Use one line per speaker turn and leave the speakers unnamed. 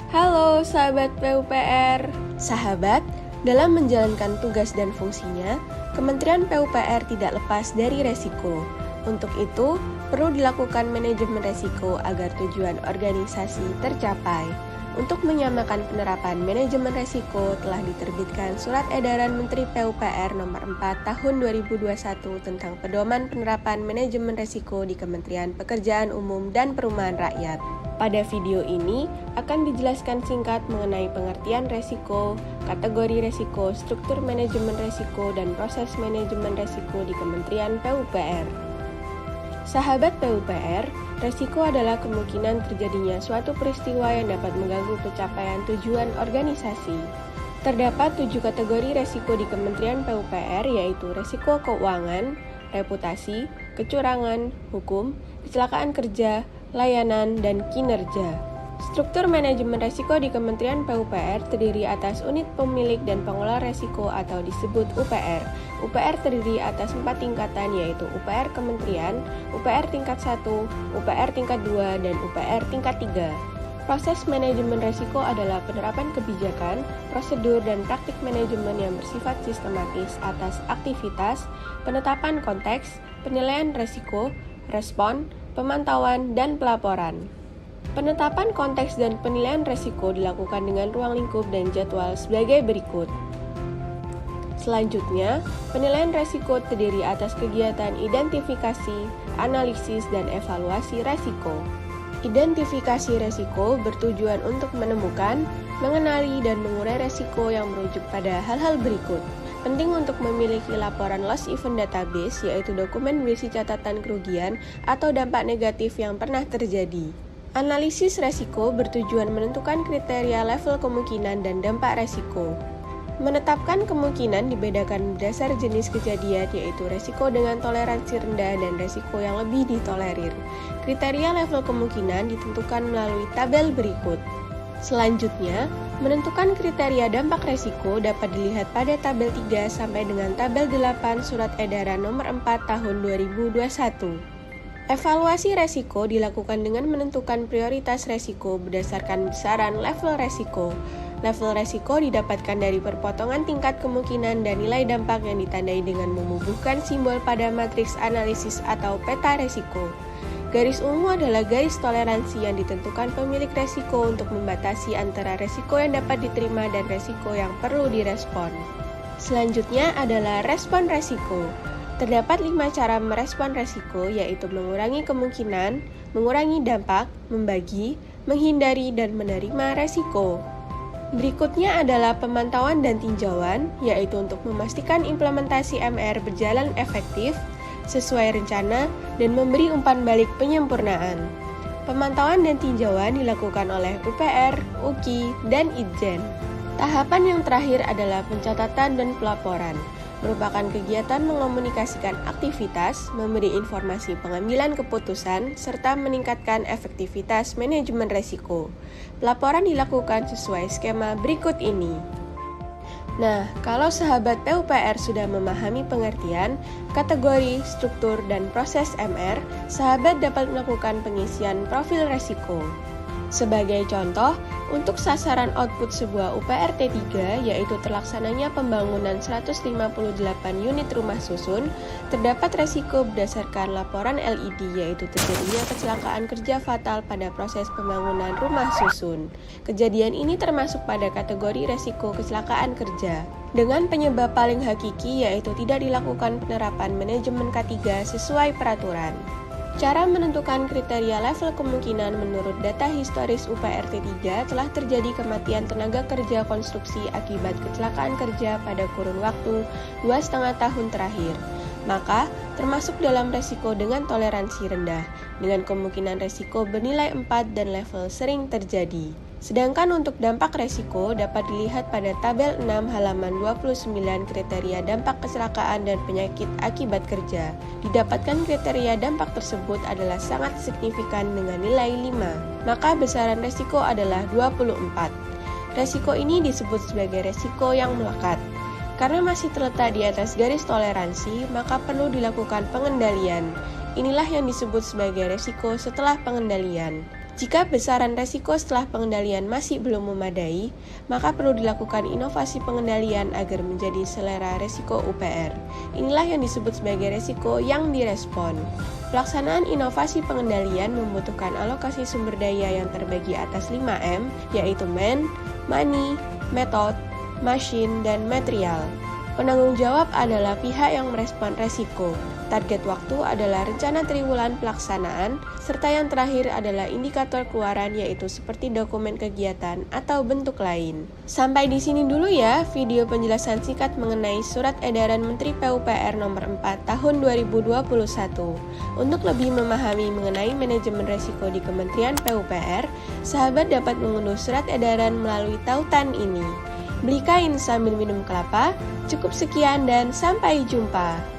Halo sahabat PUPR. Sahabat, dalam menjalankan tugas dan fungsinya, Kementerian PUPR tidak lepas dari resiko. Untuk itu, perlu dilakukan manajemen resiko agar tujuan organisasi tercapai. Untuk menyamakan penerapan manajemen resiko, telah diterbitkan Surat Edaran Menteri PUPR Nomor 4 Tahun 2021 tentang pedoman penerapan manajemen resiko di Kementerian Pekerjaan Umum dan Perumahan Rakyat. Pada video ini akan dijelaskan singkat mengenai pengertian resiko, kategori resiko, struktur manajemen resiko, dan proses manajemen resiko di Kementerian PUPR. Sahabat PUPR, resiko adalah kemungkinan terjadinya suatu peristiwa yang dapat mengganggu pencapaian tujuan organisasi. Terdapat 7 kategori resiko di Kementerian PUPR, yaitu resiko keuangan, reputasi, kecurangan, hukum, kecelakaan kerja, layanan, dan kinerja. Struktur manajemen resiko di Kementerian PUPR terdiri atas unit pemilik dan pengelola resiko atau disebut UPR. UPR terdiri atas 4 tingkatan, yaitu UPR Kementerian, UPR tingkat 1, UPR tingkat 2, dan UPR tingkat 3. Proses manajemen resiko adalah penerapan kebijakan, prosedur, dan praktik manajemen yang bersifat sistematis atas aktivitas, penetapan konteks, penilaian resiko, respon, pemantauan, dan pelaporan. Penetapan konteks dan penilaian resiko dilakukan dengan ruang lingkup dan jadwal sebagai berikut. Selanjutnya, penilaian resiko terdiri atas kegiatan identifikasi, analisis, dan evaluasi resiko. Identifikasi resiko bertujuan untuk menemukan, mengenali, dan mengurai resiko yang merujuk pada hal-hal berikut. Penting untuk memiliki laporan loss event database, yaitu dokumen berisi catatan kerugian atau dampak negatif yang pernah terjadi. Analisis resiko bertujuan menentukan kriteria level kemungkinan dan dampak resiko. Menetapkan kemungkinan dibedakan berdasar jenis kejadian, yaitu resiko dengan toleransi rendah dan resiko yang lebih ditolerir. Kriteria level kemungkinan ditentukan melalui tabel berikut. Selanjutnya, menentukan kriteria dampak resiko dapat dilihat pada tabel 3 sampai dengan tabel 8 Surat Edaran Nomor 4 Tahun 2021. Evaluasi resiko dilakukan dengan menentukan prioritas resiko berdasarkan besaran level resiko. Level resiko didapatkan dari perpotongan tingkat kemungkinan dan nilai dampak yang ditandai dengan membubuhkan simbol pada matriks analisis atau peta resiko. Garis ungu adalah garis toleransi yang ditentukan pemilik resiko untuk membatasi antara resiko yang dapat diterima dan resiko yang perlu direspon. Selanjutnya adalah respon resiko. Terdapat 5 cara merespon resiko, yaitu mengurangi kemungkinan, mengurangi dampak, membagi, menghindari, dan menerima resiko. Berikutnya adalah pemantauan dan tinjauan, yaitu untuk memastikan implementasi MR berjalan efektif, sesuai rencana, dan memberi umpan balik penyempurnaan. Pemantauan dan tinjauan dilakukan oleh UPR, UKI, dan Itjen. Tahapan yang terakhir adalah pencatatan dan pelaporan, merupakan kegiatan mengomunikasikan aktivitas, memberi informasi pengambilan keputusan, serta meningkatkan efektivitas manajemen resiko. Pelaporan dilakukan sesuai skema berikut ini. Nah, kalau sahabat PUPR sudah memahami pengertian, kategori, struktur, dan proses MR, sahabat dapat melakukan pengisian profil resiko. Sebagai contoh, untuk sasaran output sebuah UPR T3, yaitu terlaksananya pembangunan 158 unit rumah susun, terdapat resiko berdasarkan laporan LED, yaitu terjadinya kecelakaan kerja fatal pada proses pembangunan rumah susun. Kejadian ini termasuk pada kategori resiko kecelakaan kerja. Dengan penyebab paling hakiki, yaitu tidak dilakukan penerapan manajemen K3 sesuai peraturan. Cara menentukan kriteria level kemungkinan menurut data historis UPR T3 telah terjadi kematian tenaga kerja konstruksi akibat kecelakaan kerja pada kurun waktu 2,5 tahun terakhir. Maka, termasuk dalam resiko dengan toleransi rendah, dengan kemungkinan resiko bernilai 4 dan level sering terjadi. Sedangkan untuk dampak resiko dapat dilihat pada tabel 6 halaman 29 kriteria dampak kecelakaan dan penyakit akibat kerja. Didapatkan kriteria dampak tersebut adalah sangat signifikan dengan nilai 5, maka besaran resiko adalah 24. Resiko ini disebut sebagai resiko yang melekat. Karena masih terletak di atas garis toleransi, maka perlu dilakukan pengendalian. Inilah yang disebut sebagai resiko setelah pengendalian. Jika besaran resiko setelah pengendalian masih belum memadai, maka perlu dilakukan inovasi pengendalian agar menjadi selera resiko UPR. Inilah yang disebut sebagai resiko yang direspon. Pelaksanaan inovasi pengendalian membutuhkan alokasi sumber daya yang terbagi atas 5M, yaitu man, money, method, machine, dan material. Penanggung jawab adalah pihak yang merespon resiko. Target waktu adalah rencana triwulan pelaksanaan, serta yang terakhir adalah indikator keluaran yaitu seperti dokumen kegiatan atau bentuk lain. Sampai di sini dulu ya video penjelasan singkat mengenai Surat Edaran Menteri PUPR Nomor 4 Tahun 2021. Untuk lebih memahami mengenai manajemen resiko di Kementerian PUPR, sahabat dapat mengunduh surat edaran melalui tautan ini. Beli kain sambil minum kelapa. Cukup sekian dan sampai jumpa.